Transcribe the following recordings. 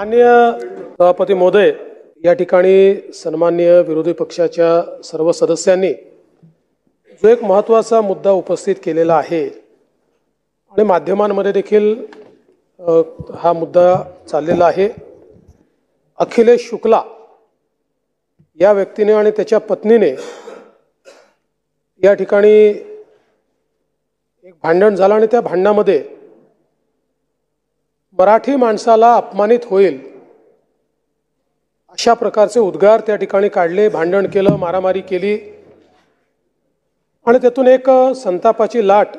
माननीय सभापती महोदय, या ठिकाणी सन्माननीय विरोधी पक्षाच्या सर्व सदस्यांनी जो एक महत्त्वाचा मुद्दा उपस्थित केलेला आहे आणि माध्यमांमध्ये देखील हा मुद्दा चाललेला आहे। अखिलेश शुक्ला या व्यक्तीने आणि त्याच्या पत्नीने या ठिकाणी एक भांडण झालं आणि त्या भांडणामध्ये मराठी माणसाला अपमानित होईल अशा प्रकारचे उद्गार त्या ठिकाणी काढले, भांडण केलं, मारामारी केली आणि त्यातून एक संतापाची लाट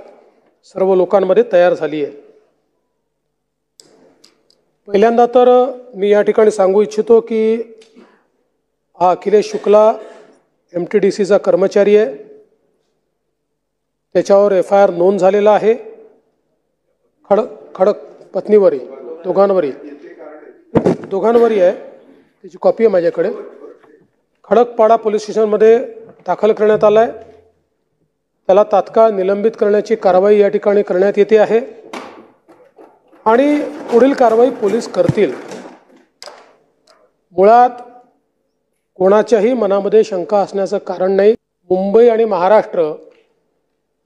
सर्व लोकांमध्ये तयार झाली आहे। पहिल्यांदा तर मी या ठिकाणी सांगू इच्छितो की हा अखिलेश शुक्ला MTDCचा कर्मचारी आहे। त्याच्यावर FIR नोंद झालेला आहे। खडक पत्नीवरी दोघांवरी आहे, त्याची कॉपी आहे माझ्याकडे। खडकपाडा पोलीस स्टेशनमध्ये दाखल करण्यात आला आहे। त्याला तात्काळ निलंबित करण्याची कारवाई या ठिकाणी करण्यात येते आहे आणि पुढील कारवाई पोलीस करतील। मुळात कोणाच्याही मनामध्ये शंका असण्याचं कारण नाही। मुंबई आणि महाराष्ट्र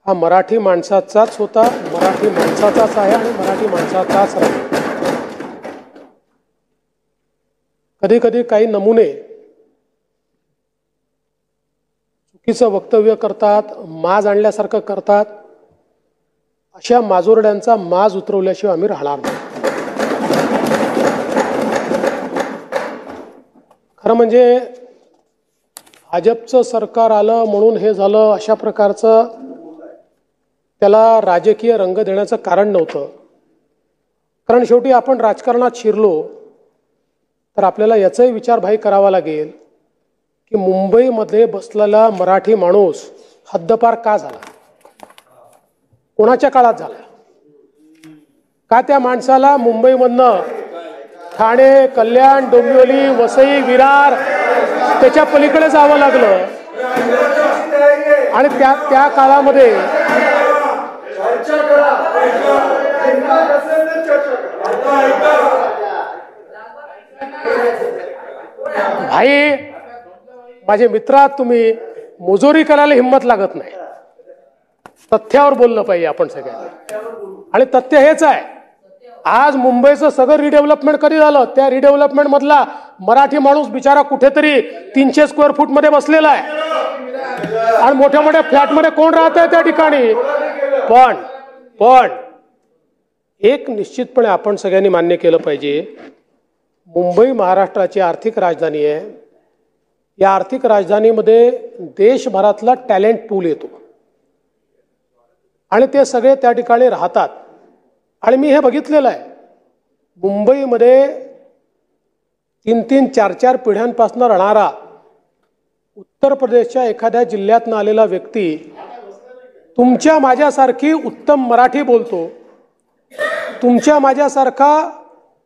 हा मराठी माणसाचाच होता, मराठी माणसाचाच आहे आणि मराठी माणसाचाच राहील। कधी कधी काही नमुने चुकीचं वक्तव्य करतात, माज आणल्यासारखं करतात। अशा माजोरड्यांचा माज उतरवल्याशिवाय आम्ही राहणार नाही। खरं म्हणजे भाजपचं सरकार आलं म्हणून हे झालं अशा प्रकारचं त्याला राजकीय रंग देण्याचं कारण नव्हतं। कारण शेवटी आपण राजकारणात शिरलो तर आपल्याला याचाही विचारभाई करावा लागेल की मुंबईमध्ये बसलेला मराठी माणूस हद्दपार का झाला, कोणाच्या काळात झाला, का त्या माणसाला मुंबईमधनं ठाणे, कल्याण, डोंबिवली, वसई, विरार त्याच्या पलीकडे जावं लागलं आणि त्या काळामध्ये भाई माझे मित्र, तुम्ही मुजोरी करायला हिंमत लागत नाही। तथ्यावर बोललं पाहिजे आपण सगळ्यांनी आणि तथ्य हेच आहे। आज मुंबईचं सगळं रिडेव्हलपमेंट कधी झालं, त्या रिडेव्हलपमेंट मधला मराठी माणूस बिचारा कुठेतरी 300 स्क्वेअर फूट मध्ये बसलेला आहे आणि मोठ्या मोठ्या फ्लॅटमध्ये कोण राहत आहे त्या ठिकाणी। पण एक निश्चितपणे आपण सगळ्यांनी मान्य केलं पाहिजे, मुंबई महाराष्ट्राची आर्थिक राजधानी आहे। या आर्थिक राजधानीमध्ये देशभरातला टॅलेंट पूल येतो आणि ते सगळे त्या ठिकाणी राहतात आणि मी हे बघितलेलं आहे। मुंबईमध्ये 3-3, 4-4 पिढ्यांपासून राहणारा उत्तर प्रदेशच्या एखाद्या जिल्ह्यातून आलेला व्यक्ती तुमच्या माझ्यासारखी उत्तम मराठी बोलतो, तुमच्या माझ्यासारखा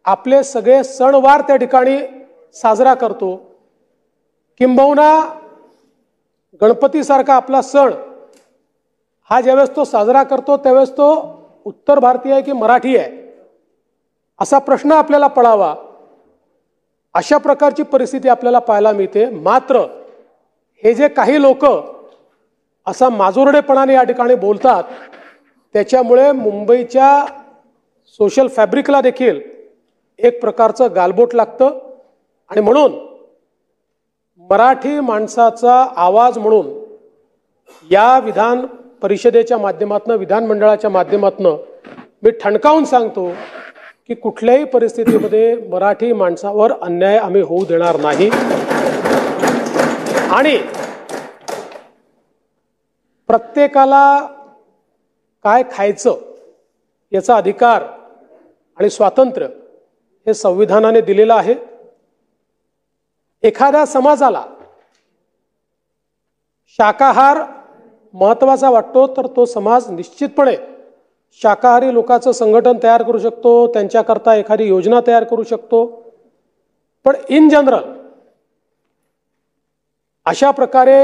आपले सगळे सणवार त्या ठिकाणी साजरा करतो, किंबहुना गणपतीसारखा आपला सण हा ज्यावेळेस तो साजरा करतो त्यावेळेस तो उत्तर भारतीय आहे की मराठी आहे असा प्रश्न आपल्याला पडावा। अशा प्रकारची परिस्थिती आपल्याला पाहायला मिळते। मात्र हे जे काही लोक असा माजोरडेपणाने या ठिकाणी बोलतात त्याच्यामुळे मुंबईच्या सोशल फॅब्रिकला देखील एक प्रकारचं गालबोट लागतं आणि म्हणून मराठी माणसाचा आवाज म्हणून या विधान परिषदेच्या माध्यमातून, विधानमंडळाच्या माध्यमातून मी ठणकावून सांगतो की कुठल्याही परिस्थितीमध्ये मराठी माणसावर अन्याय आम्ही होऊ देणार नाही आणि प्रत्येकाला काय खायचं याचा अधिकार आणि स्वातंत्र्य हे संविधानाने दिलेलं आहे। एखाद्या समाजाला शाकाहार महत्त्वाचा वाटतो तर तो समाज निश्चितपणे शाकाहारी लोकांचं संघटन तयार करू शकतो, त्यांच्याकरता एखादी योजना तयार करू शकतो। पण इन जनरल अशा प्रकारे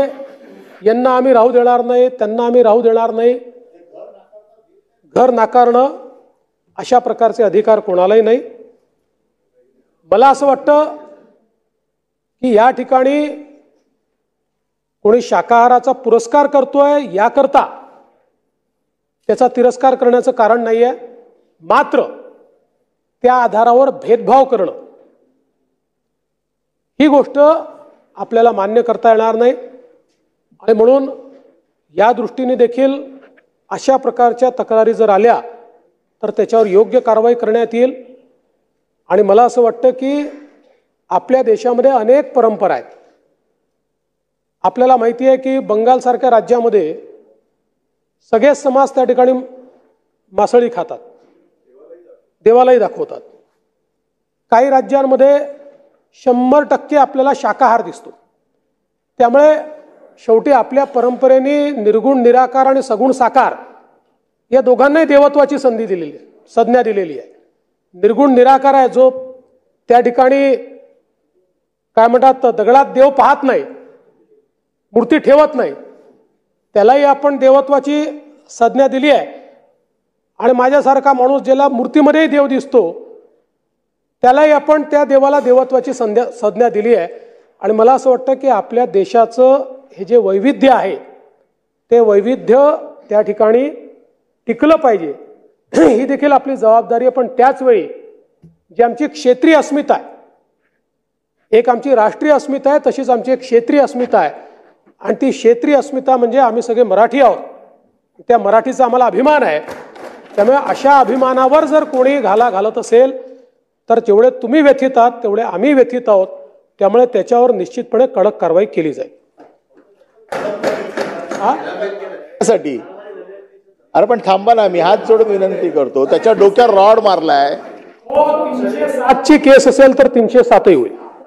यांना आम्ही राहू देणार नाही, त्यांना आम्ही राहू देणार नाही, घर नाकारणं अशा प्रकारचे अधिकार कोणालाही नाही। मला असं वाटतं की या ठिकाणी कोणी शाकाहाराचा पुरस्कार करतोय याकरता त्याचा तिरस्कार करण्याचं कारण नाहीये, मात्र त्या आधारावर भेदभाव करणं ही गोष्ट आपल्याला मान्य करता येणार नाही। आणि म्हणून या दृष्टीने देखील अशा प्रकारच्या तक्रारी जर आल्या तर त्याच्यावर योग्य कारवाई करण्यात येईल। आणि मला असं वाटतं की आपल्या देशामध्ये अनेक परंपरा आहेत। आपल्याला माहिती आहे की बंगालसारख्या राज्यामध्ये सगळेच समाज त्या ठिकाणी मासळी खातात, देवालाही दाखवतात। काही राज्यांमध्ये 100% आपल्याला शाकाहार दिसतो। त्यामुळे शेवटी आपल्या परंपरेने निर्गुण निराकार आणि सगुण साकार या दोघांनाही देवत्वाची संधी दिलेली आहे, संज्ञा दिलेली आहे। निर्गुण निराकार आहे जो त्या ठिकाणी काय म्हणतात दगडात देव पाहत नाही, मूर्ती ठेवत नाही, त्यालाही आपण देवत्वाची संज्ञा दिली आहे। आणि माझ्यासारखा माणूस ज्याला मूर्तीमध्येही देव दिसतो त्यालाही आपण त्या देवाला देवत्वाची संज्ञा दिली आहे। आणि मला असं वाटतं की आपल्या देशाचं हे जे वैविध्य आहे ते वैविध्य त्या ठिकाणी टिकलं पाहिजे ही देखील आपली जबाबदारी आहे। पण त्याच वेळी जी आमची क्षेत्रीय अस्मिता आहे, एक आमची राष्ट्रीय अस्मिता आहे, तशीच आमची एक क्षेत्रीय अस्मिता आहे। आणि ती क्षेत्रीय अस्मिता म्हणजे आम्ही सगळे मराठी आहोत, त्या मराठीचा आम्हाला अभिमान आहे। त्यामुळे अशा अभिमानावर जर कोणी घाला घालत असेल तर जेवढे तुम्ही व्यथित आहात तेवढे आम्ही व्यथित आहोत। त्यामुळे त्याच्यावर निश्चितपणे कडक कारवाई केली जाईल। अरे पण थांबा ना, मी हात जोडून विनंती करतो, त्याच्या डोक्यावर रॉड मारलाय। 307ची केस असेल तर 307 होईल।